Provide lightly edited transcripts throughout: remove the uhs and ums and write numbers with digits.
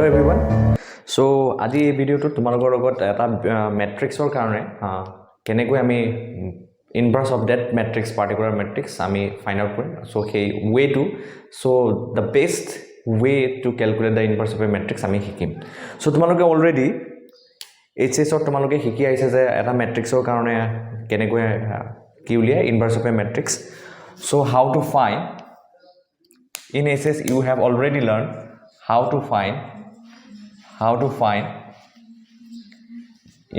everyone. So আজি এই ভিডিওটো তোমালোকৰ লগত এটা মেট্ৰিক্সৰ কাৰণে কেনেকৈ আমি inverse of that matrix particular matrix আমি find out কৰিম so সেই way to so the best way to calculate the inverse of a matrix আমি শিকিম so তোমালোকে already HS ৰ তোমালোকে শিকি আইছে যে এটা মেট্ৰিক্সৰ কাৰণে কেনেকৈ কি উলিয়া inverse of a matrix so how to find in SS you have already learned how to find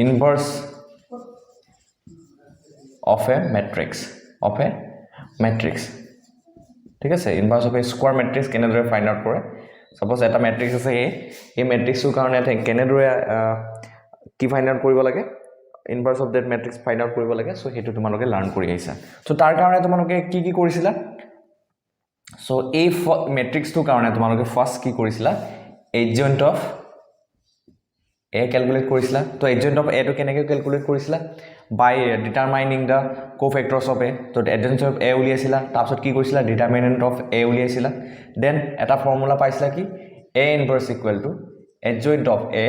inverse of a matrix ঠিক আছে inverse of a square matrix কেনেদৰে find out কৰে suppose এটা matrix আছে এই matrixৰ কাৰণে কেনেদৰে কি find out কৰিব লাগে inverse of that matrix find out কৰিব লাগে so হেতু তোমালোকে লাৰ্ন কৰি আইছা so তাৰ কাৰণে তোমালোকে কি কৰিছিলা so a matrix to কাৰণে তোমালোকে ফাৰ্স্ট কি কৰিছিলা adjoint of a calculate কৰিছিলা তো adjoint of a to কেনেকৈ calculate কৰিছিলা by determining the cofactors of a তো adjoint of a উলিয়াইছিলা তাৰপিছত কি কৰিছিলা determinant of a উলিয়াইছিলা then এটা ফৰ্মুলা পাইছিলা কি a inverse equal to adjoint of a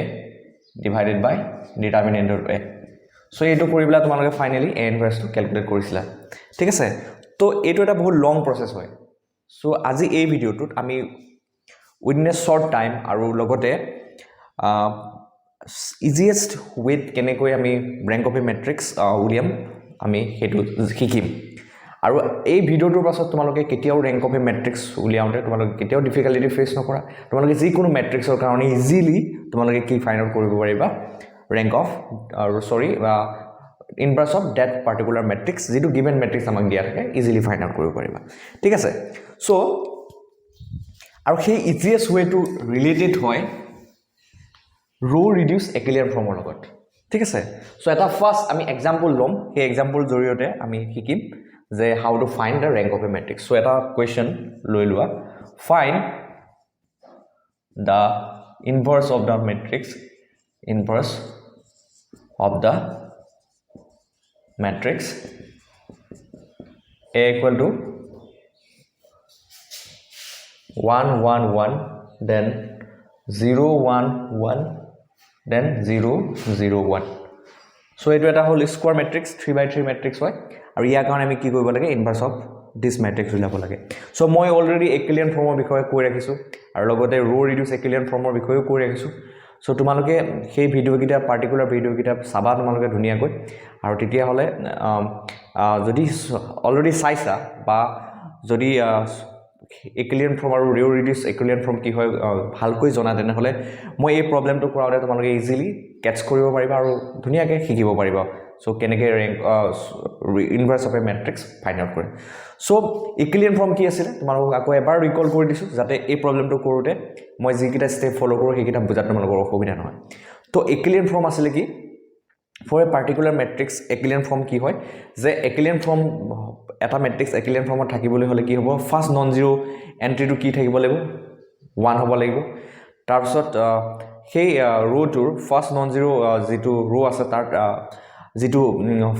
divided by determinant of a so এইটো কৰিবলা তোমালোকে finally a inverse to calculate কৰিছিলা ঠিক আছে তো এইটো এটা বহুত লং প্ৰসেস হয় so আজি এই ভিডিওটোত আমি within a short time আৰু লগতে easiest way কেনেকৈ আমি rank of a matrix উলিয়াম আমি হেতু শিকিম আৰু এই ভিডিওটোৰ পাছত তোমালোকে কেতিয়াও rank of a matrix উলিয়াওঁতে তোমালোকে কেতিয়াও ডিফিকাল্টি ফেস নকৰা তোমালোকে যি কোনো matrixৰ কাৰণে ইজিলি তোমালোকে কি ফাইন্ড আউট কৰিব পাৰিবা rank of inverse of that particular matrix যেটো given matrix আমাক দিয়া থাকে ইজিলি ফাইন্ড আউট কৰিব পাৰিবা ঠিক আছে so আৰু সেই easiest way to related হয় row reduce echelon form ৰ লগত ঠিক আছে so এটা ফাৰ্স্ট আমি एग्जांपल লম সেই एग्जांपल জৰিয়তে আমি শিকিম যে how to find the rank of a matrix so এটা question লৈ লোৱা find the inverse of the matrix A equal to 1 1 1 then 0 1 1 then 0 0 1 so etu eta hol square matrix 3 by 3 matrix hoy aru ya karone ami ki koribo lage inverse of this matrix ulabo lage so moi already echelon form or bikhoye koi rakhisu aru logote row reduce echelon form or bikhoye koi rakhisu so তোমালোকে সেই video কিটা particular video কিটা সাবা তোমালোকে ধুনিয়া কই আৰু তেতিয়া হলে যদি অলৰেডি চাইছা বা যদি echelon form আৰু row reduce echelon form কি হয় ভালকৈ জনা দেনে হলে মই এই প্ৰবলেমটো কৰাওতে তোমালোকে ইজিলি ক্যাচ কৰিব পাৰিবা আৰু ধুনিয়াকে শিকিব পাৰিবা so কেনেকে rank inverse of a matrix find out কৰে so echelon form কি আছিল তোমালোকক আকৌ এবাৰ ৰিকল কৰি দিছো যাতে এই প্ৰবলেমটো কৰোতে মই যি কিটা স্টেপ ফলো কৰো হেকিটা বুজাত তোমালোকৰ অসুবিধা নহয় তো echelon form আছিল কি for a particular matrix echelon form কি হয় যে echelon form এটা matrix echelon form থাকিবলৈ হলে কি হ'ব first non zero entry two কি থাকিব লাগিব 1 হ'ব লাগিব তাৰ পিছত সেই ৰো টুৰ ফাৰ্স্ট নন জিৰো যেটো ৰো আছে তাৰ যেটো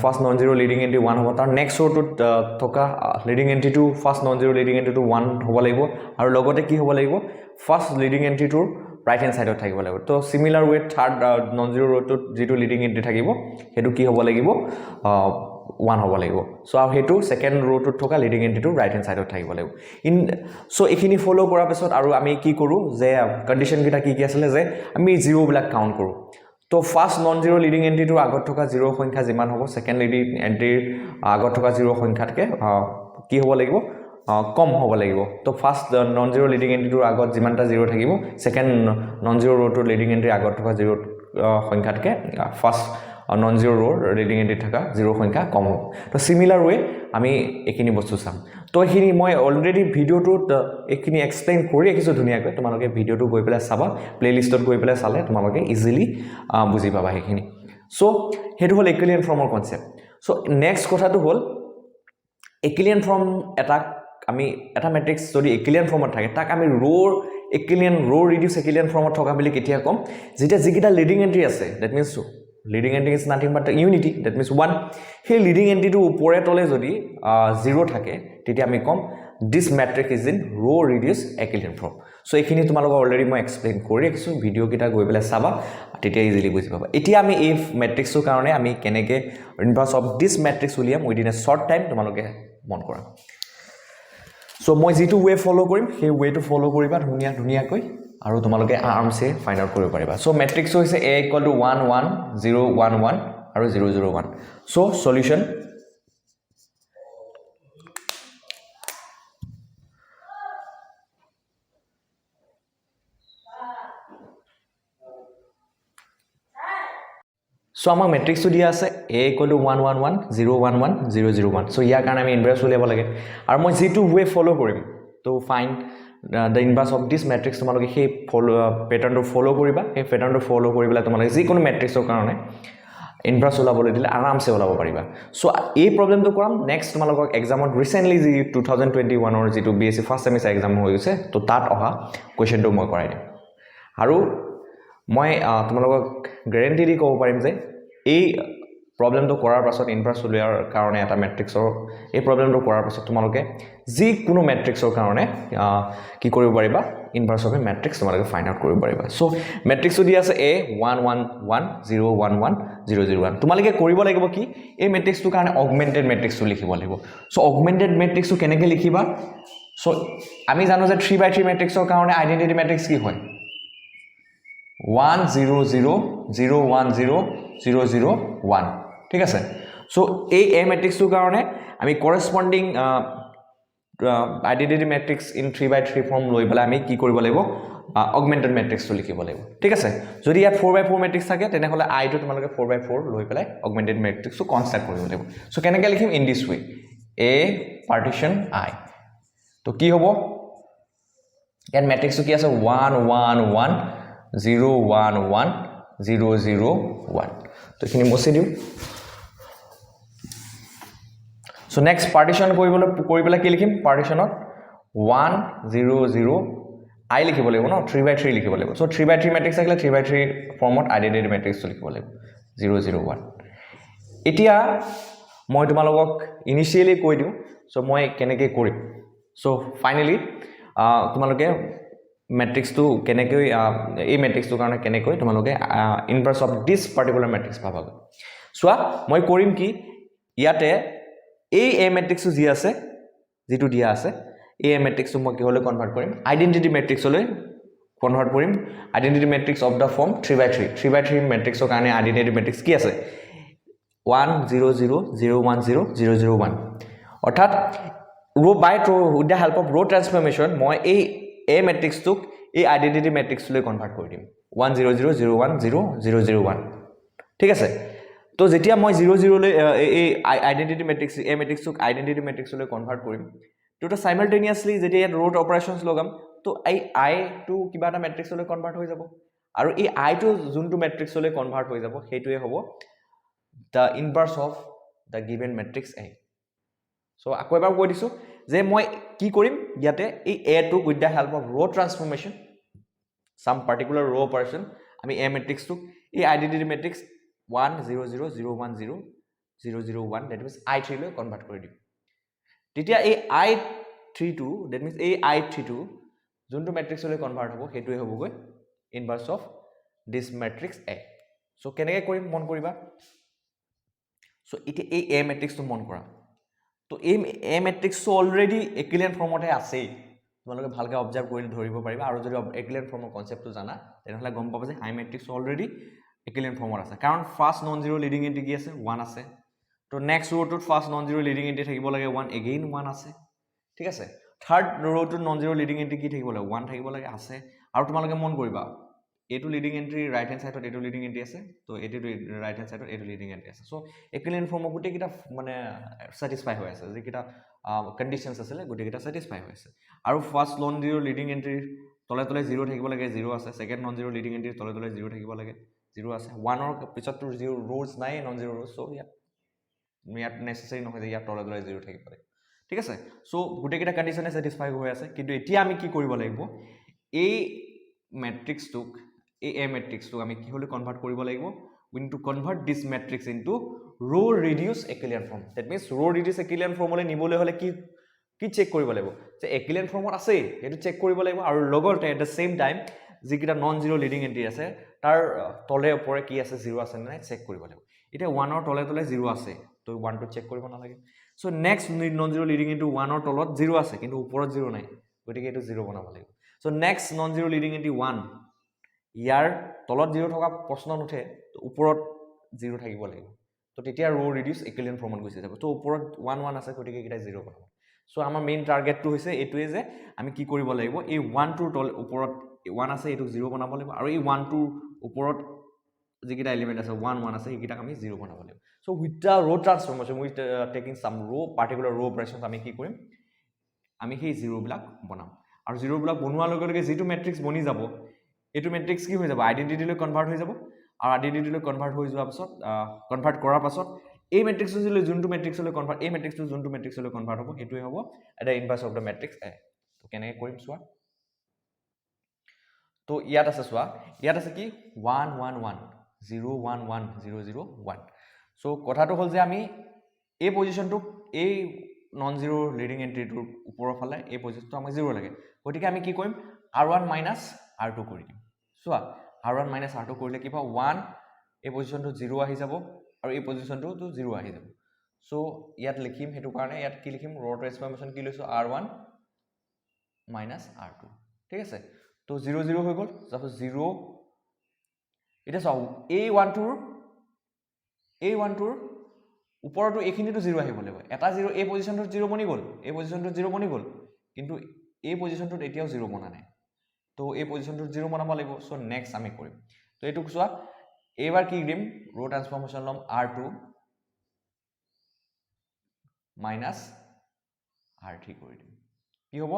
first non zero leading entry 1 হ'ব তাৰ নেক্সট ৰোটোত থকা leading entry two first non zero leading entry two 1 হ'ব লাগিব আৰু লগতে কি হ'ব লাগিব ফাৰ্স্ট লিডিং এন্ট্ৰি টুৰ right hand side থাকিব লাগিব তো similar way third non zero row to যেটো leading entry থাকিব হেতু কি হ'ব লাগিব 1 হ'ব লাগিব সো আৰু হেতু সেকেন্ড row to থকা leading entry to right hand side থাকিব লাগিব ইন সো এখিনি ফলো কৰাৰ পিছত আৰু আমি কি কৰো যে কন্ডিশন কিটা কি আছিল যে আমি জিৰো বিলাক কাউন্ট কৰো তো first non zero leading entry two আগত থকা জিরো সংখ্যা যিমান হ'ব সেকেন্ড লিডিং এন্ট্রি আগত থকা জিরো সংখ্যাতকে কি হ'ব লাগিব কম হ'ব লাগিব তো first non zero leading entry টুৰ আগত যিমানটা জিৰো থাকিব সেকেন্ড নন জিৰো ৰো টুৰ লিডিং এন্ট্ৰি আগত থকা জিৰো সংখ্যাতকে ফাৰ্স্ট নন জিৰো ৰোৰ লিডিং এন্ট্রি থকা জিরো সংখ্যা কম হ'ব তো সিমিলার ওয়ে আমি এখিনি বস্তু চাম তো এখিনি মই অলরেডি ভিডিওটোত এখিনি এক্সপ্লেইন কৰি ৰাখিছো ধুনিয়াকৈ তোমালোকে ভিডিওটো গৈ পেলাই চাবা প্লেলিষ্টত গৈ পেলাই চালে তোমালোকে ইজিলি বুজি পাবা এখিনি সো হেতু হল echelon form ৰ কনসেপ্ট সো নেক্সট কথাটো হল echelon form এটা আমি এটা ম্যাট্রিক্স যদি echelon ফর্মত থাকে তাক আমি row reduce echelon ফর্মত থকা বুলি কেতিয়া কম যেটা যিকিটা লিডিং এন্ট্রি আছে that means leading entry is nothing but unity that means 1 he leading entry to upore tole jodi 0 thake teti ami kom this matrix is in row reduce echelon form so এইখিনি তোমালোকক already মই explain কৰি ৰাখিছোঁ video' কেইটা গৈ পেলাই চাবা তেতিয়া ইজিলি বুজি পাবা এতিয়া আমি এই মেট্ৰিক্সৰ কাৰণে আমি কেনেকৈ ইনভাৰ্স অফ দিছ মেট্ৰিক্স উলিয়াম উইদিন এ শ্বৰ্ট টাইম তোমালোকে মন কৰা সো মই যেটো ৱে ফলো কৰিম সেই ৱেটো ফলো কৰিবা ধুনীয়াকৈ আৰু তোমালোকে আৰামছে ফাইন্ড আউট কৰিব পাৰিবা সো মেট্ৰিক্স হৈছে a = 1 1 0 1 1 আৰু 0 0 1 সো সলিউশন সো আমাক মেট্ৰিক্সটো দিয়া আছে a = 1 1 1 0 1 1 0 0 1 সো ইয়াৰ কাৰণে আমি ইনভাৰ্স উলিয়াব লাগে আৰু মই যেটো ৱে ফলো কৰিম তো find the inverse of this matrix তোমালোকে সেই প্যাটাৰ্ণটো ফলো কৰিবা সেই প্যাটাৰ্ণটো ফলো কৰিবলা তোমালোকে যি কোনো মেট্ৰিক্সৰ কাৰণে ইনভাৰ্স ওলাবলৈ দিলে আৰামছে ওলাব পাৰিবা সো এই প্ৰবলেমটো কৰাম নেক্সট তোমালোকক এক্সামত ৰিসেন্টলি যি 2021 ৰ যেটো বিএসসি ফাৰ্স্ট সেমিস্টাৰ এক্সাম হৈ গৈছে তো তাত অহা কোৱেশ্চনটো মই কৰাই দিম আৰু মই তোমালোকক গ্যাৰান্টি দি ক'ব পাৰিম যে এই প্ৰবলেমটো কৰাৰ পাছত ইনভাৰ্স উলিয়াৰ কাৰণে এটা মেট্ৰিক্সৰ এই প্ৰবলেমটো কৰাৰ পাছত তোমালোকে যি কোনো মেট্ৰিক্সৰ কাৰণে কি কৰিব পাৰিবা ইনভাৰ্স অফ এ মেট্ৰিক্স তোমালোকে ফাইন্ড আউট কৰিব পাৰিবা সো মেট্ৰিক্সটো দি আছে a 1 1 1 0 1 1 0 0 1 তোমালোকে কৰিব লাগিব কি এই মেট্ৰিক্সটোৰ কাৰণে অগমেন্টেড মেট্ৰিক্সটো লিখিব লাগিব সো অগমেন্টেড মেট্ৰিক্সটো কেনেকৈ লিখিবা সো আমি জানো যে 3/3 মেট্ৰিক্সৰ কাৰণে আইডেন্টিটি মেট্ৰিক্স কি হয় 1 0 0 0 1 0 0 0 1 ঠিক আছে সো এই এ মেট্ৰিক্সটোৰ কাৰণে আমি কৰেসপন্ডিং আইডেন্টিটি মেট্ৰিক্স ইন 3/3 ফৰ্ম লৈ পেলাই আমি কি কৰিব লাগিব অগমেন্টেড মেট্ৰিক্সটো লিখিব লাগিব ঠিক আছে যদি ইয়াত 4/4 মেট্ৰিক্স থাকে তেনেহলে আই টো তোমালোকে 4/4 লৈ পেলাই অগমেন্টেড মেট্ৰিক্সটো কনস্ট্ৰাক্ট কৰিব লাগিব সো কেনেকৈ লিখিম in this way a partition i তো কি হ'ব ইয়াত মেট্ৰিক্সটো কি আছে 1 1 1 0 1 1 0 0 1 তো এখিনি মুছি দিও সো নেক্সট পাৰ্টিশন কৰিবলৈ কি লিখিম পাৰ্টিশনত 1 0 0 i লিখিব লাগিব ন 3/3 লিখিব লাগিব সো 3/3 মেট্ৰিক্স থাকিলে 3/3 ফৰ্মত আইডেন্টিটি মেট্ৰিক্সটো লিখিব লাগিব 0 0 1 এতিয়া মই তোমালোকক ইনিশিয়ালি কৈ দিও সো মই কেনেকৈ কৰিম সো ফাইনালি তোমালোকে মেট্ৰিক্সটো কেনেকৈ এই মেট্ৰিক্সটোৰ কাৰণে কেনেকৈ তোমালোকে ইনভাৰ্স অফ দিস পাৰ্টিকুলাৰ মেট্ৰিক্স পাবাগৈ সোৱা মই কৰিম কি ইয়াতে এই এ মেট্ৰিক্সটো যি আছে যেটো দিয়া আছে এই এ মেট্ৰিক্সটো মই কি হলে কনভাৰ্ট কৰিম আইডেন্টিটি মেট্ৰিক্সলৈ কনভাৰ্ট কৰিম identity matrix of the form 3/3 3/3 মেট্ৰিক্সৰ কাৰণে আইডেন্টিটি মেট্ৰিক্স কি আছে 1 0 0 0 1 0 0 0 1 অৰ্থাৎ ৰো বাই উইথ দা হেল্প অফ ৰো ট্ৰান্সফৰমেশন মই এই এ মেট্ৰিক্সটোক এই আইডেন্টিটি মেট্ৰিক্সলৈ কনভাৰ্ট কৰি দিম 1 0 0 0 1 0 0 0 1 ঠিক আছে তো যেতিয়া মই 0 0 লৈ এই আইডেন্টিটি মেট্ৰিক্স এ মেট্ৰিক্সক আইডেন্টিটি মেট্ৰিক্সলৈ কনভাৰ্ট কৰিম তো এটা সাইমালটেনিয়াসলি যেতিয়া ইয়াত ৰোট অপাৰেশনছ লগাম তো এই আই টু কিবা এটা মেট্ৰিক্সলৈ কনভাৰ্ট হৈ যাব আৰু এই আই টু যোনটো মেট্ৰিক্সলৈ কনভাৰ্ট হৈ যাব সেইটোৱে হ'ব the inverse of the given matrix A so আকৌ এবাৰ কৈ দিছো যে মই কি কৰিম ইয়াতে এই A টো with the help of row transformation some particular row operation আমি A matrix টো এই identity matrix 1 0 0 0 1 0 0 0 1 that means I3 লৈ কনভাৰ্ট কৰি দিম তেতিয়া এই I32 that means এই I32 যোনটো matrix লৈ কনভাৰ্ট হ'ব হেতুৱে হ'বগৈ inverse of this matrix A so কেনেকৈ কৰিম মন কৰিবা সো ইতে এই এ মেট্ৰিক্সটো মন কৰা তো এই এ মেট্ৰিক্সটো অলৰেডি একিলিয়ান ফৰ্মতে আছে তোমালোকে ভালকৈ অবজাৰ্ভ কৰি ধৰিব পাৰিবা আৰু যদি একিলিয়ান ফৰ্মৰ কনসেপ্টটো জানা তেনেহলে গম পাবা যে আই মেট্ৰিক্স অলৰেডি একিলিয়ান ফৰ্মত আছে কাৰণ first non zero leading entry কি আছে 1 আছে তো নেক্সট ৰোটোত first non zero leading entry থাকিব লাগে 1 এগেইন 1 আছে ঠিক আছে থাৰ্ড ৰোটোত নন জিৰো লিডিং এন্ট্ৰি কি থাকিব লাগে 1 থাকিব লাগে আছে আৰু তোমালোকে মন কৰিবা এটো লিডিং এন্ট্ৰি ৰাইট হ্যান্ড সাইডত এটো লিডিং এন্ট্ৰি আছে তো এটো ৰাইট হ্যান্ড সাইডত এটো লিডিং এন্ট্ৰি আছে সো একিলিয়ান ফৰ্মৰ গুটে কিটা মানে স্যাটিসফাই হৈ আছে যে কিটা কন্ডিশনস আছে গুটে কিটা স্যাটিসফাই হৈ আছে আৰু first non zero leading entry তলে তলে 0 থাকিব লাগে 0 আছে second non zero leading entry তলে তলে 0 থাকিব লাগে 0 আছে 1 ৰ পিছত তো 0 ৰোজ নাই নন জিৰো ৰোজ সো ইয়াত নেসেসারি নহয় যে ইয়াত তলে তলে 0 থাকিব লাগে ঠিক আছে সো গুটে কিটা কন্ডিশনে স্যাটিসফাই হৈ আছে কিন্তু এতিয়া আমি কি কৰিব লাগিব এই মেট্ৰিক্সটোক এই এ মেট্ৰিক্সটো আমি কি হলে কনভাৰ্ট কৰিব লাগিব we need to convert this matrix into row reduced Euclidean form that means row reduced Euclidean form হলে নিবলে হলে কি কি চেক কৰিব লাগিব যে একিলিয়ান ফৰ্মত আছে সেইটো চেক কৰিব লাগিব আৰু লগতে এট দ্য সেম টাইম যিকিটা নন জিৰ' লিডিং এন্ট্ৰি আছে তাৰ তলে ওপৰে কি আছে জিৰ' আছে নাই চেক কৰিব লাগিব এতিয়া 1 ৰ তলে তলে জিৰ' আছে তো 1 টো চেক কৰিব নালাগে so next non zero' leading entry 1 ৰ তলত জিৰ' আছে কিন্তু ওপৰত জিৰ' নাই গতিকে এটো জিৰ' বনাব লাগিব so next non zero' leading entry 1 ইয়াৰ তলত জিৰ' থকা প্ৰশ্ন নুঠে তো ওপৰত জিৰ' থাকিব লাগিব তো তেতিয়া ৰো ৰিডিউস ইকুইভ্যালেন্ট ফৰ্মত গৈছে যাব তো ওপৰত 1 1 আছে গতিকে কিটা জিৰ' বনাব সো আমাৰ মেইন টাৰ্গেটটো হৈছে এটোৱে যে আমি কি কৰিব লাগিব এই 1 টোৰ তল ওপৰত 1 আছে এটো জিৰ' বনাব লাগিব আৰু এই 1 টোৰ ওপৰত যিকিটা এলিমেন্ট আছে 1 1 আছে এইকিটা আমি জিৰ' বনাব লাগিব সো উইথ দা ৰো ট্ৰান্সফৰ্মেশন উইথ টেকিং সাম ৰো পাৰ্টিকুলাৰ ৰো অপাৰেশনস আমি কি কৰিম আমি সেই জিৰ' বিলাক বনাম আৰু জিৰ' বিলাক বনোৱাৰ লগে লগে যেটো মেট্ৰিক্স বনি যাব এটো মেট্ৰিক্স কি হৈ যাব আইডেন্টিটিলৈ কনভাৰ্ট হৈ যাব আৰু আইডেন্টিটিলৈ কনভাৰ্ট হৈ যোৱাৰ পাছত কনভাৰ্ট কৰাৰ পাছত এই মেট্ৰিক্সলৈ যোনটো মেট্ৰিক্সলৈ কনভাৰ্ট এই মেট্ৰিক্সটো যোনটো মেট্ৰিক্সলৈ কনভাৰ্ট হ'ব হেতুই হ'ব এটা ইনভাৰ্স অফ দা মেট্ৰিক্স এ তো কেনেকৈ কৰিম চোৱা তো ইয়াত আছে চোৱা ইয়াত আছে কি 1 1 1 0 1 1 0 0 1 সো কথাটো হল যে আমি এই পজিশনটো এই নন জিৰ' লিডিং এন্ট্ৰিটোৰ ওপৰৰ ফালে এই পজিশনটো আমাক জিৰ' লাগে গতিকে আমি কি কৰিম r1 - r2 কৰি দিম চোৱা r1 - r2 কৰিলে কি পাও 1 এই পজিশনটো 0 আহি যাব আৰু এই পজিশনটো 0 আহি যাব সো ইয়াত লিখিম হেতু কাৰণে ইয়াত কি লিখিম ৰ ট্ৰান্সফৰ্মেশন কি লৈছো r1 - r2 ঠিক আছে তো 0 0 হৈ গল সাপোজ 0 এটা চাও a1 টোৰ ওপৰটো এখিনিটো 0 আহিব লাগিব এটা 0 এই পজিশনটো 0 বনি গল এই পজিশনটো 0 বনি গল কিন্তু এই পজিশনটোত এতিয়াও 0 বনা নাই তো এই পজিশনটো 0 বনাব লাগিব সো নেক্সট আমি কৰিম তো এটুক চোৱা এবাৰ কি দিম ৰো ট্ৰান্সফৰ্মেশন লম r2 - r3 কৰি দিম কি হ'ব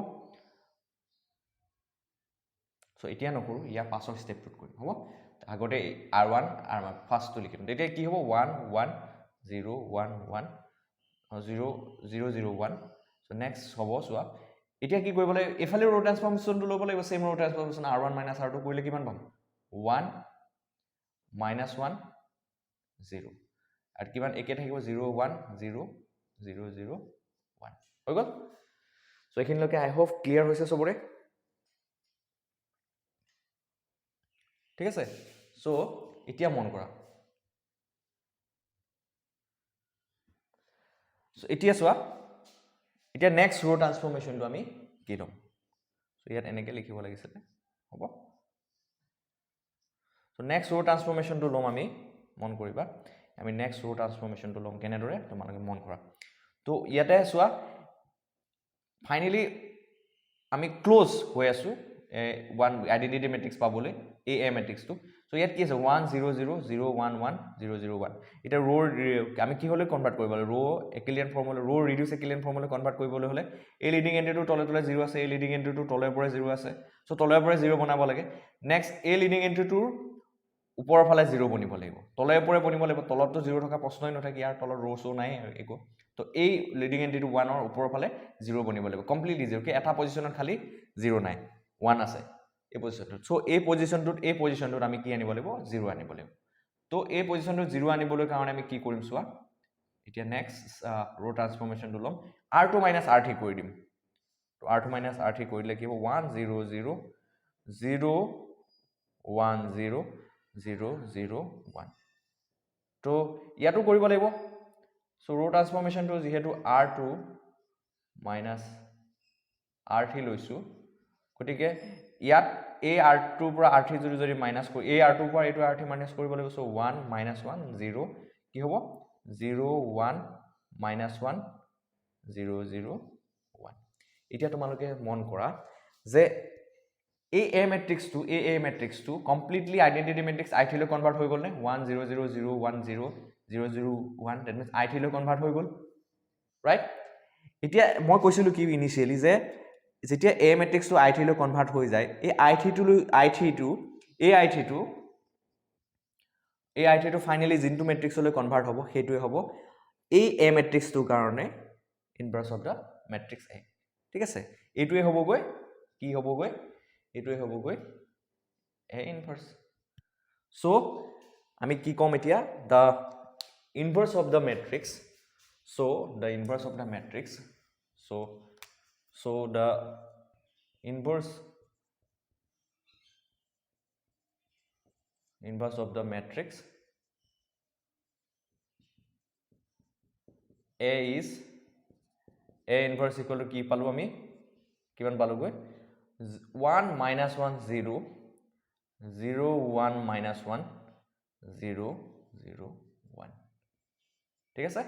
সো এতিয়া নকৰো ইয়া পাছৰ স্টেপটোত কৰিম হ'ব আগতে r1 r1 ফাৰ্স্টটো লিখিম তেতিয়া কি হ'ব 1 1 0 1 1 0 0 0 1 সো নেক্সট হ'ব চোৱা এতিয়া কি কৰিব লাগে এফালে ৰো ট্ৰান্সফৰ্মেশনটো ল'ব লাগিব সেম ৰো ট্ৰান্সফৰ্মেশন r1 - r2 কৰিলে কিমান পাম 1 -1 0 আৰু কিমান একে থাকিব 0 1 0 0 0 1 হৈ গল সো এখিনলৈকে আই হোপ ক্লিয়াৰ হৈছে সবৰে ঠিক আছে সো এতিয়া মন কৰা সো এতিয়া চোৱা এতিয়া নেক্সট ৰো ট্ৰান্সফৰ্মেশনটো আমি কি লম সো ইয়াত এনেকৈ লিখিব লাগিছিল হ'ব সো নেক্সট ৰো ট্ৰান্সফৰ্মেশনটো লম আমি মন কৰিবা আমি নেক্সট ৰো ট্ৰান্সফৰ্মেশনটো লম কেনেদৰে তোমালোকে মন কৰা তো ইয়াতে চোৱা ফাইনালি আমি ক্লোজ হৈ আছো ওয়ান আইডেন্টিটি মেট্ৰিক্স পাবলৈ এ মেট্ৰিক্সটো সো ইয়াত কি আছে 1 0 0 0 1 1 0 0 1 এটা ৰো আমি কি হলে কনভাৰ্ট কৰিব লাগে ৰো একিলিয়ান ফৰ্মুলা ৰো ৰিডিউস একিলিয়ান ফৰ্মুলা কনভাৰ্ট কৰিবলৈ হলে এই লিডিং এন্ট্ৰিটো তলে তলে 0 আছে এই লিডিং এন্ট্ৰিটো তলে পৰে 0 আছে সো তলে পৰে 0 বনাব লাগে নেক্সট এই লিডিং এন্ট্ৰিটোৰ ওপৰৰ ফালে 0 বনিব লাগিব তলে পৰে বনিব লাগিব তলতটো 0 থকা প্ৰশ্নই নথাকে ইয়াৰ তলত ৰো সো নাই একো তো এই লিডিং এন্ট্ৰিটো 1 ৰ ওপৰৰ ফালে 0 বনিব লাগিব কমপ্লিটলি 0 কি এটা পজিশনত খালি 0 নাই 1 আছে এই পজিশনটোত সো এই পজিশনটোত আমি কি আনিব লাগিব 0 আনিব লাগিব তো এই পজিশনটোত 0 আনিবলৈ কাৰণে আমি কি কৰিম চোৱা এতিয়া নেক্সট ৰো ট্ৰান্সফৰ্মেশনটো লম r2 - r3 কৰি দিম তো r2 - r3 কৰিলে কি হ'ব 1 0 0 0 1 0 0 0 1 তো ইয়াতো কৰিব লাগিব সো ৰো ট্ৰান্সফৰ্মেশনটো যেহেতু r2 - r3 লৈছো গতিকে ইয়াত এই r2 পৰা r3 যদি মাইনাস কৰি এই r2 পৰা এইটো r3 মাইনাস কৰিব লাগিব সো 1 - 1 0 কি হ'ব 0 1 -1 0 0 1 এতিয়া তোমালোকে মন কৰা যে এই মেট্ৰিক্সটো কমপ্লিটলি আইডেন্টিটি মেট্ৰিক্স i3 লৈ কনভাৰ্ট হৈ গল নে 1 0 0 0 1 0 0 0 1 দ্যাট মিন্স i3 লৈ কনভাৰ্ট হৈ গল ৰাইট এতিয়া মই কৈছিলো কি ইনিশিয়ালি যে যেতিয়া a মেট্ৰিক্সটো i3 লৈ কনভাৰ্ট হৈ যায় এই i3 টো ফাইনালি জিনটো মেট্ৰিক্সলৈ কনভাৰ্ট হ'ব হেতুৱে হ'ব এই a মেট্ৰিক্সটোৰ কাৰণে ইনভাৰ্স অফ দা মেট্ৰিক্স a ঠিক আছে এটোৱে হ'বগৈ কি হ'বগৈ এটোৱে হ'বগৈ a ইনভাৰ্স সো আমি কি কম এতিয়া the inverse of the matrix so the inverse of the matrix so So the inverse of the matrix A is A inverse equal to কি পালো আমি কিমান পালো গৈ 1 minus 1 0 0 1 minus 1 0 0 1 ঠিক আছে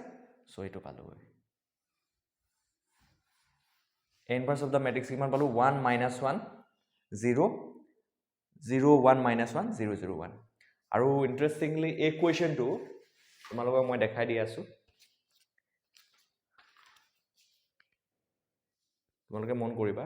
সো এটো পালো গৈ A inverse of the matrix কিমান পালো 1 minus 1 0 0 1 minus 1 0 0 1 আৰু ইন্টাৰেস্টিংলি এই কোৱেশ্চনটো তোমালোকক মই দেখাই দি আছো তোমালোকে মন কৰিবা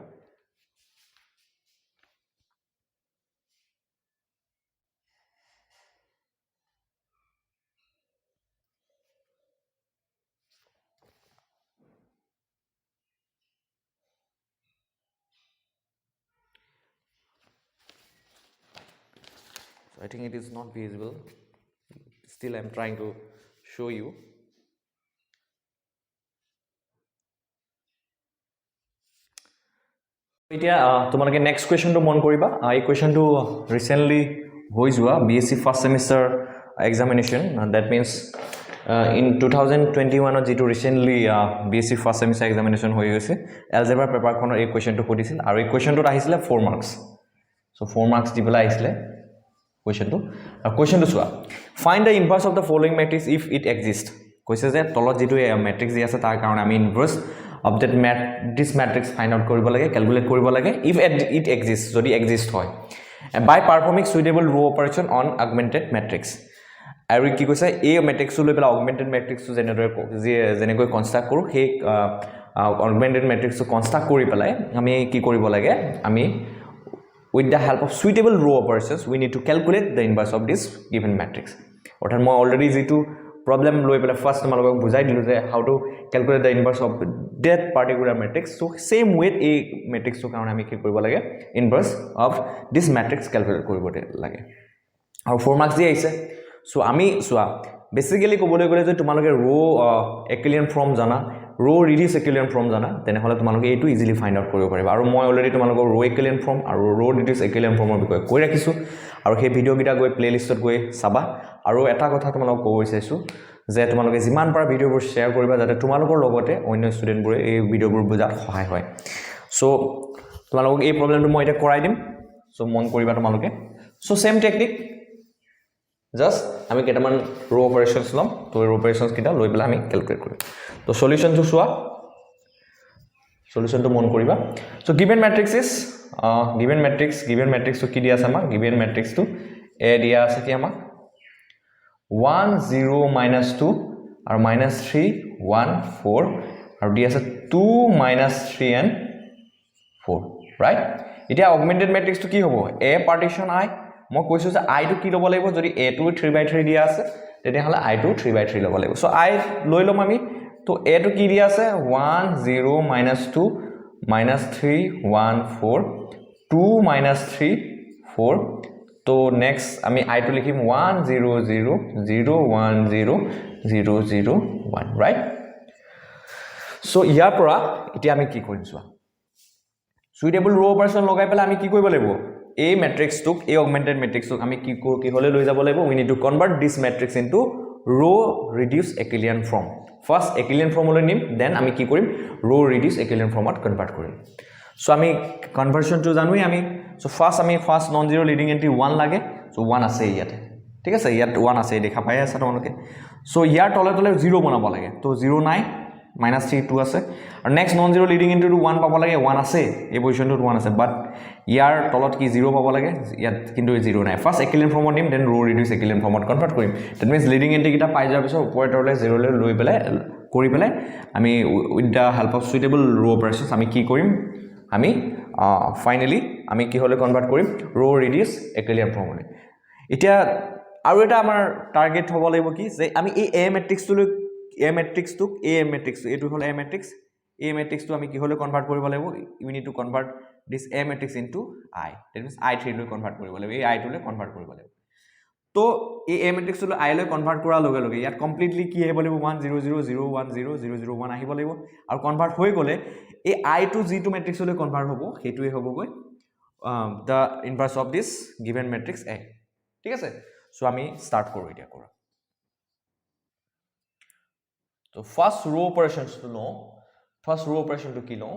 I think it is not visible. Still, I'm trying to show you. এতিয়া তোমালোকে নেক্সট কুৱেশ্যনটো মন কৰিবা এই কুৱেশ্যনটো ৰিসেন্টলি হৈ যোৱা BSc first semester examination that means in 2021 যেটো recently BSc first semester examination হৈ গৈছে এলজেব্ৰা পেপাৰখনৰ এই কুৱেশ্যনটো সুধিছিল আৰু এই কুৱেশ্যনটোত আহিছিলে 4 মাৰ্কস সো 4 মাৰ্কস দি পেলাই আহিছিলে কুৱেশ্যনটো আৰু কুৱেশ্যনটো চোৱা find the inverse of the following matrix if it exist কৈছে যে তলত যেটো ম্যাট্ৰিক্স দি আছে তাৰ কাৰণে আমি ইনভাৰ্স of that this matrix find out কৰিব লাগে calculate কৰিব লাগে if it exists যদি exist হয় by performing suitable row operation on augmented matrix আৰু কি কৈছে এই matrix লৈ পেলা augmented matrix যেনেকৈ কনস্ট্ৰাক্ট কৰো সেই augmented matrix কনস্ট্ৰাক্ট কৰি পেলাই আমি কি কৰিব লাগে আমি with the help of suitable row operations we need to calculate the inverse of this given matrix অৰ্থাৎ মই অলৰেডি যেটো problem লৈ পেলা ফাৰ্স্ট তোমালোকক বুজাই দিলো যে how to calculate the inverse of that particular matrix so same way a matrix to কাৰণে আমি কি কৰিব লাগে inverse of this matrix calculate কৰিব লাগে আৰু 4 marks দি আহিছে so আমি সোয়া বেসিক্যালি ক'বলৈ গ'লে যে তোমালোকে ৰো একুইলিব্ৰিয়াম ফৰ্ম জানা ৰো ৰিডিউস একুইলিব্ৰিয়াম ফৰ্ম জানা তেনেহলে তোমালোকে এটো ইজিলি ফাইন্ড আউট কৰিব পাৰিবা আৰু মই অলৰেডি তোমালোকক ৰো একুইলিব্ৰিয়াম ফৰ্ম আৰু ৰো ৰিডিউস একুইলিব্ৰিয়াম ফৰ্মৰ বিষয়ে কৈ ৰাখিছো আৰু সেই ভিডিও গিটা গৈ প্লেলিষ্টত গৈ চাবা আৰু এটা কথা তোমালোকক কৈ গৈছো যে তোমালোকে যিমান পাৰা ভিডিওবোৰ শেয়াৰ কৰিবা যাতে তোমালোকৰ লগতে অন্য ষ্টুডেন্টবোৰে এই ভিডিওবোৰ বুজাত সহায় হয় সো তোমালোকক এই প্ৰবলেমটো মই এটা কৰাই দিম সো মন কৰিবা তোমালোকে সো সেম টেকনিক জাস্ট আমি কেটামান ৰো অপাৰেশনস লম তো ৰো অপাৰেশনস কিটা লৈ পেলা আমি ক্যালকুলেট কৰিম তো সলিউশন তো সোয়া সলিউশন তো মন কৰিবা so given matrix is given matrix তো কি দিয়া আছে আমাক গিভেন ম্যাট্ৰিক্স তো এ দিয়া আছে কি আমাক 1 0 -2 আৰু -3 1 4 আৰু দি আছে 2 -3 and 4 ৰাইট এতিয়া অগমেন্টেড ম্যাট্ৰিক্স তো কি হ'ব a পাৰ্টিশন i মই কৈছো যে i টো কি ল'ব লাগিব যদি a টো 3/3 দিয়া আছে তেতিয়াহলে i টো 3/3 ল'ব লাগিব সো i লৈ লম আমি তো a টো কি দিয়া আছে 1 0 -2 -3 1 4 2 -3 4 तो नेक्स्ट আমি i টো লিখিম 1 0 0 0 1 0 0 0 1 রাইট সো ইয়াৰ পৰা এতিয়া আমি কি কৰিম চোৱা সুইটেবল ৰো অপাৰেশন লগাই পেলাই আমি কি কৰিব লাগিব এই ম্যাট্ৰিক্সটোক এই অগমেন্টেড ম্যাট্ৰিক্সটোক আমি কি হলে লৈ যাব লাগিব we need to convert this matrix into row reduced Euclidean form first Euclidean form লৈ নিম then আমি কি কৰিম row reduced Euclidean formত কনভাৰ্ট কৰিম সো আমি কনভার্সন তো জানোই আমি so first non zero leading entry 1 লাগে সো 1 আছে ইয়াতে ঠিক আছে ইয়াত 1 আছে দেখা পাই আছে তোমালোকে সো ইয়াৰ তলে তলে 0 বনাব লাগে তো 0 নাই -3 2 আছে আৰু next non zero leading entry 1 পাব লাগে 1 আছে এই পজিশনটোত 1 আছে বাট ইয়াৰ তলত কি 0 পাব লাগে ইয়াত কিন্তু 0 নাই ফাৰ্স্ট Euclidean ফৰ্মত দিম দেন ৰো ৰিডিউস Euclidean ফৰ্মত কনভাৰ্ট কৰিম দ্যাট মিন্স লিডিং এন্ট্ৰি কিটা পাই যোৱাৰ পিছত ওপৰৰ তলে 0 লৈ লৈ পেলাই কৰি পেলাই আমি with the help of suitable ৰো অপাৰেশনস আমি কি কৰিম আমি ফাইনালি আমি কি হলে কনভাৰ্ট কৰিম ৰো ৰিডিউস Euclidean ফৰ্মলৈ এতিয়া আৰু এটা আমাৰ টাৰ্গেট হ'ব লাগিব কি যে আমি এই a ম্যাট্ৰিক্সটো এটো হল a ম্যাট্ৰিক্সটো আমি কি হলে কনভাৰ্ট কৰিব লাগিব we need to convert this a matrix into i that means i3 লৈ কনভার্ট কৰিব লাগিব এই i2 লৈ কনভাৰ্ট কৰিব লাগিব তো এই এ মেট্ৰিক্সটো আই লৈ কনভাৰ্ট কৰাৰ লগে লগে ইয়াত কমপ্লিটলি কি আহিব লাগিব 1 0 0 0 1 0 0 0 1 আহিব লাগিব আৰু কনভাৰ্ট হৈ গ'লে এই আই টু যিটো মেট্ৰিক্সলৈ কনভাৰ্ট হ'ব সেইটোৱে হ'বগৈ the inverse of this given matrix A ঠিক আছে সো আমি স্টাৰ্ট কৰোঁ এতিয়া কৰা তো ফাৰ্ষ্ট ৰো অপাৰেশ্যনটো লওঁ ফাৰ্ষ্ট ৰো অপাৰেশ্যনটো কি লওঁ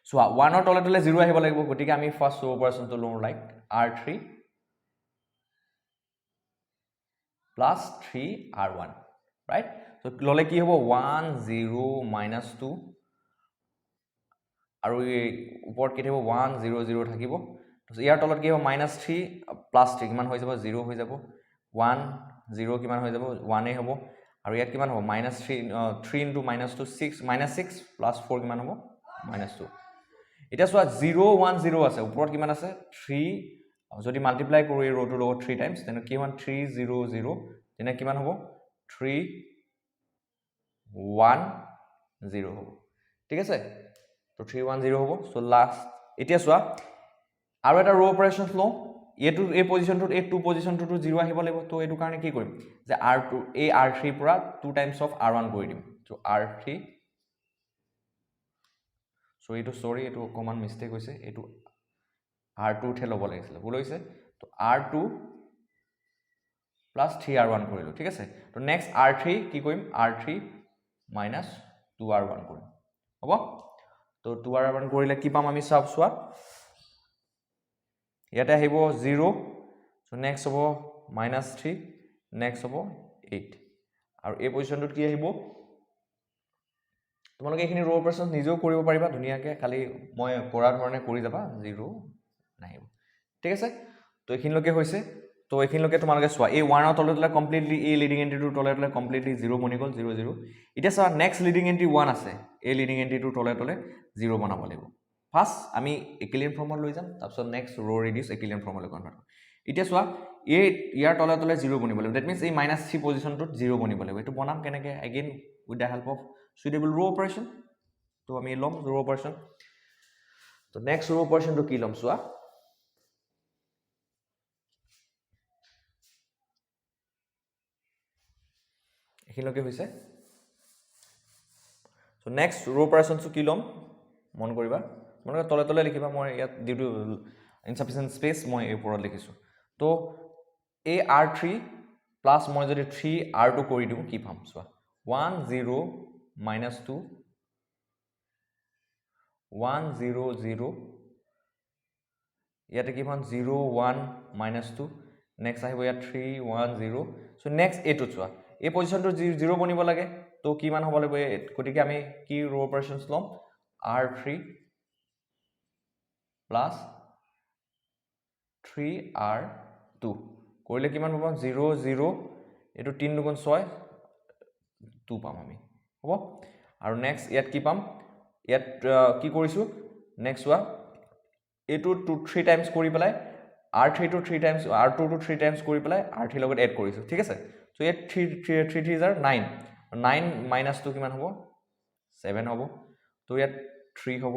চোৱা 1 ৰ তলে তলে 0 আহিব লাগিব গতিকে আমি ফাৰ্ষ্ট ৰো অপাৰেশ্যনটো লওঁ like r3 plus 3r1 right so ললে কি হ'ব 1 0 minus 2 আৰু এই ওপৰত কি থাকিব 1 0 0 থাকিব তো ইয়াৰ তলত কি হ'ব -3 plus 3 কিমান হৈ যাব 0 হৈ যাব 1 0 কিমান হৈ যাব 1 এ হ'ব আৰু ইয়াত কিমান হ'ব -3 into -2 6 6 plus 4 কিমান হ'ব -2 এটা চোৱা 0 1 0 আছে ওপৰত কিমান আছে 3 যদি মাল্টিপ্লাই কৰো এই ৰোটো লগত 3 টাইমছ তেনে কিমান 3 0 0 তেনে কিমান হ'ব 3 1 0 হ'ব ঠিক আছে তো 3 1 0 হ'ব সো লাষ্ট এতিয়া চোৱা আৰু এটা ৰো অপাৰেচনছ লওঁ এটো এই পজিশনটোত এই টু পজিশনটোত 0 আহিব লাগিব তো এটো কাৰণে কি কৰিম যে r2 এই r3 পৰা 2 টাইমছ অফ r1 কৰি দিম তো r3 সো এটো সৰি এটো কমন মিস্টেক হৈছে এটো r2 ঠে লব লাগিছিল ভুল হৈছে তো r2 plus 3r1 কৰিলো ঠিক আছে তো নেক্সট r3 কি কৰিম r3 minus 2r1 কৰিম হ'ব তো 2r1 কৰিলে কি পাম আমি সব সোৱা ইয়াতে আহিব 0 সো নেক্সট হ'ব -3 নেক্সট হ'ব 8 আৰু এই পজিশনটোত কি আহিব তোমালোকে এখিনি ৰো অপাৰেচন নিজেও কৰিব পাৰিবা ধুনিয়াকে খালি মই কৰা ধৰণে কৰি যাবা 0 নাহিব ঠিক আছে তো এখিনলৈকে হৈছে তো এখিনলৈকে তোমালোকে চোৱা এই 1 ৰ তললৈ কমপ্লিটলি এই লিডিং এন্ট্ৰিটোৰ তললৈ কমপ্লিটলি 0 বনি গ'ল 0 0 এতিয়া চোৱা নেক্সট লিডিং এন্ট্ৰি 1 আছে এই লিডিং এন্ট্ৰিটোৰ তললৈ 0 বনাব লাগিব ফাৰ্স্ট আমি একিলিয়ান ফৰ্মত লৈ যাম তাৰপিছত নেক্সট ৰো ৰেডিউস একিলিয়ান ফৰ্মলৈ কনভাৰ্ট কৰিম এতিয়া চোৱা এই ইয়াৰ তললৈ 0 বনিব লাগিব দ্যাট মিন্স এই -3 পজিশনটোত 0 বনিব লাগিব এটো বনাম কেনেকৈ again with the help of suitable row operation তো আমি লম row operation তো next row operation তো কি লম সোয়া এখিনলৈকে হৈছে so next row operation তো কি লম মন কৰিবা মনে তলে তলে লিখিবা মই ইয়াত ডিউ টু insufficient space মই এই ওপৰত লিখিছো তো এই r3 প্লাস মই যদি 3r2 কৰি দিও কি পাম সোৱা 1 0 -2 1 0 0 ইয়াতে কি পাম 0 1 -2 নেক্সট আহিব ইয়াত 3 1 0 সো নেক্সট এটো চোৱা এই পজিশনটো 0 বনিব লাগে তো কি মান হ'ব লাগিব গতিকে আমি কি ৰো অপাৰেচনছ লম r3 প্লাস 3r2 কৰিলে কিমান পাম 0 0 এটো 3 দুগুণ 6 2 পাম আমি হ'ব আৰু নেক্সট ইয়াত কি পাম ইয়াত কি কৰিছো নেক্সট ওয়া এটো 2 3 টাইমছ কৰি পেলাই r3 to 3 times r2 to 3 times কৰি পেলাই r3 লগত এড কৰিছো ঠিক আছে সো ইয়াত 3 3 are 9 9 minus 2 কিমান হ'ব 7 হ'ব তো ইয়াত 3 হ'ব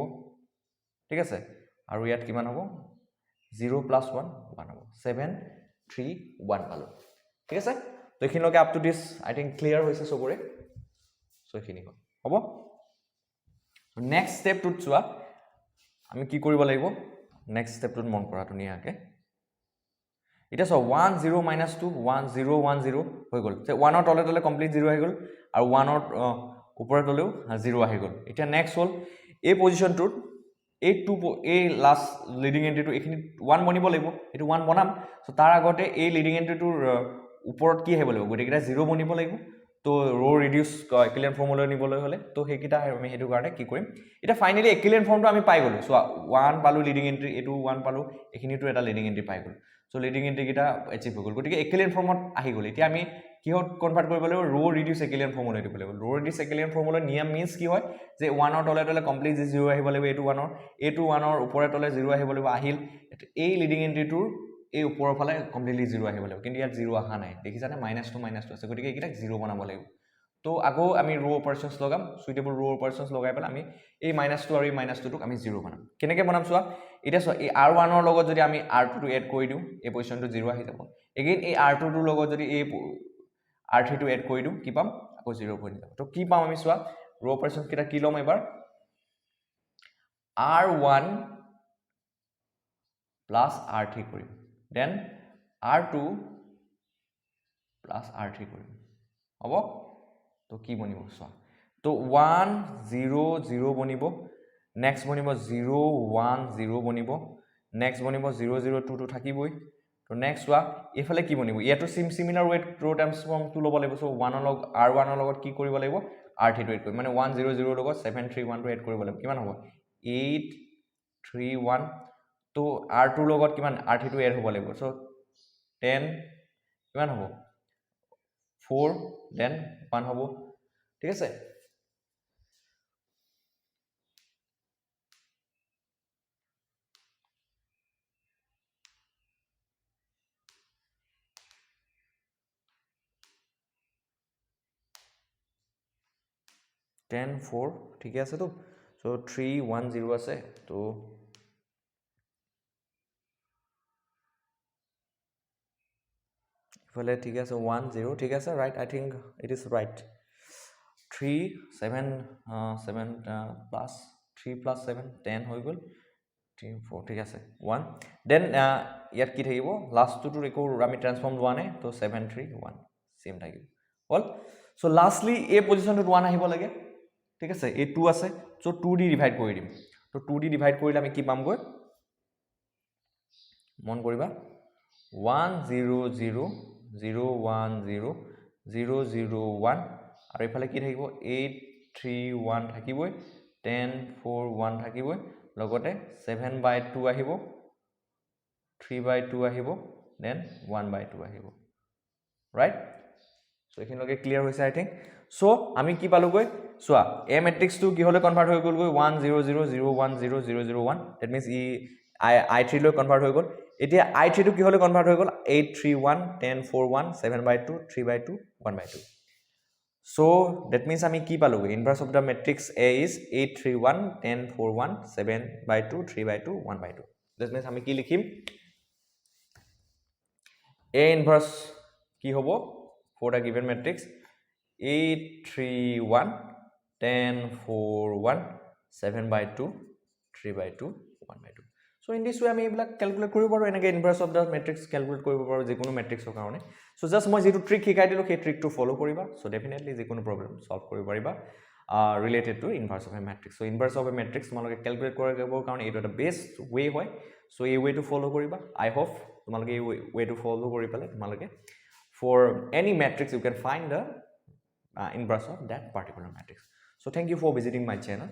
ঠিক আছে আৰু ইয়াত কিমান হ'ব 0 plus 1 1 হ'ব 7 3 1 পালো ঠিক আছে তো এখিনলৈকে up to this I think clear হৈছে সবৰে সো এখিনি হ'ব নেক্সট স্টেপ টু চোৱা আমি কি কৰিব লাগিব নেক্সট স্টেপ টু মন কৰা ধুনিয়াকে এটা সো 1 0 -2 1 0 1 0 হৈ গল 1 ৰ তলে তলে কমপ্লিট 0 আহি গল আৰু 1 ৰ ওপৰে তলেও 0 আহি গল এটা নেক্সট হল এই পজিশনটোত এই টু এই লাষ্ট লিডিং এন্ট্ৰিটো এখিনি 1 বনিব লাগিব এটো 1 বনাম সো তাৰ আগতে এই লিডিং এন্ট্ৰিটোৰ ওপৰত কি আহিব লাগিব গটেকিটা 0 বনিব লাগিব তো ৰো ৰিডিউস একিলিয়ান ফৰ্মলৈ নিবলৈ হলে তো হেকিটা আমি হেতু কাৰণে কি কৰিম এটা ফাইনালি একিলিয়ান ফৰ্মটো আমি পাই গলো সো 1 পালো লিডিং এন্ট্ৰি এটো 1 পালো এখিনিটো এটা লিডিং এন্ট্ৰি পাই গলো সো লিডিং এন্ট্ৰি কিটা এচিভ হৈ গল গটিকে একিলিয়ান ফৰ্মত আহি গল এতিয়া আমি কিহত কনভাৰ্ট কৰিব লাগিব ৰো ৰিডিউস একিলিয়ান ফৰ্মলৈ দিব লাগিব ৰো ৰিডিউস একিলিয়ান ফৰ্মলৈ নিয়ম মিন্স কি হয় যে 1 ৰ তলে তলে কমপ্লিট 0 আহিব লাগিব এটো 1 ৰ এটো 1 ৰ ওপৰে তলে 0 আহিব লাগিব আহিল এই লিডিং এন্ট্ৰিটোৰ এই ওপৰৰ ফালে কমপ্লিটলি 0 আহিব লাগিব কিন্তু ইয়াত 0 আহা নাই দেখিছানে -2 আছে গটিকে একিটা 0 বনাব লাগিব তো আকৌ আমি ৰো অপাৰেশ্যনছ লগাম সুইটেবল ৰো অপাৰেশ্যনছ লগাই পেলাই আমি এই -2 আৰু এই -2টোক আমি 0 বনাম কেনেকৈ বনাম চোৱা এতিয়া চোৱা এই r1 ৰ লগত যদি আমি r2 টো এড কৰি দিওঁ এই পজিশ্যনটো 0 আহি যাব এগেইন এই r2 টোৰ লগত যদি এই r3 টো এড কৰি দিওঁ কি পাম আকৌ 0 হৈ যাব তো কি পাম আমি চোৱা ৰো অপাৰেশ্যনছ কেইটা কি ল'ম এবাৰ r1 plus r3 কৰিম দেন r2 plus r3 কৰিম হ'ব তো কি বনিব চোৱা তো 1 0 0 বনিব নেক্সট বনিব 0 1 0 বনিব নেক্সট বনিব 0 0 2 2 থাকিবই তো নেক্সট চোৱা এফালে কি বনিব ইয়াতো সিমিলাৰ ৱেট ৰো ট্ৰান্সফৰ্মটো ল'ব লাগিব সো 1 ৰ লগ r1 ৰ লগত কি কৰিব লাগিব r3 টো এড কৰিম মানে 1 0 0 ৰ লগত 7 3 1 টো এড কৰিব লাগিব কিমান হ'ব 8 3 1 তো r2 ৰ লগত কিমান r3 টো এড হ'ব লাগিব সো 10 কিমান হ'ব 4 দেন 1 হ'ব ঠিক আছে টেন 4 ঠিক আছে তো সো 3 1 0 আছে তো ইফালে ঠিক আছে 1 0 ঠিক আছে right I think it is right 3 7 7 plus 3 plus 7 10 হৈ গ'ল 3 4 ঠিক আছে 1 দেন ইয়াত কি থাকিব লাষ্টটো একো আমি ট্ৰান্সফৰ্ম লোৱা নাই তো 7 3 1 সেম থাকিব হল সো লাষ্টলি এই পজিশনটো 1 আহিব লাগে ঠিক আছে এই 2 আছে সো 2 দি ডিভাইড কৰি দিম তো 2 দি ডিভাইড কৰিলে আমি কি পামগৈ মন কৰিবা 1 0 0 0 1 0 0 0 1 আৰু ইফালে কি থাকিব 8 3 1 থাকিবই 10 4 1 থাকিবই লগতে 7/2 আহিব 3/2 আহিব দেন 1/2 আহিব ৰাইট সো এখিনলৈকে ক্লিয়াৰ হৈছে আই থিংক সো আমি কি পালোগৈ চোৱা এ মেট্ৰিক্সটো কি হলে কনভাৰ্ট হৈ গ'লগৈ 1 0 0 0 1 0 0 0 1 দ্যাট মিন্স ই i3 লৈ কনভাৰ্ট হৈ গ'ল এতিয়া i3 টো কি হলে কনভাৰ্ট হৈ গ'ল 8 3 1 10 4 1 7/2 3/2 1/2 so that means আমি কি পালোগৈ inverse of the matrix A is 8 3 1 10 4 1 7/2 3/2 1/2 that means আমি কি লিখিম A inverse কি হ'ব for the given matrix 8 3 1 10 4 1 7/2 3/2 1/2 so in this way আমি এইবিলাক ক্যালকুলেট কৰিব পাৰো এনেকৈ ইনভাৰ্স অফ দা ম্যাট্ৰিক্স ক্যালকুলেট কৰিব পাৰো যিকোনো ম্যাট্ৰিক্সৰ কাৰণে so just মই যেটো ট্ৰিক শিকাই দিলো সেই ট্ৰিকটো ফলো কৰিবা so definitely যিকোনো প্ৰবলেম সলভ কৰিব পাৰিবা related to inverse of a matrix so inverse of a matrix তোমালোকে ক্যালকুলেট কৰিবৰ কাৰণে এইটো এটা বেষ্ট ওয়ে হয় so এই ওয়েটো ফলো কৰিবা I hope তোমালোকে এই ওয়েটো ফলো কৰি পালে তোমালোকে for any matrix you can find the inverse of that particular matrix so thank you for visiting my channel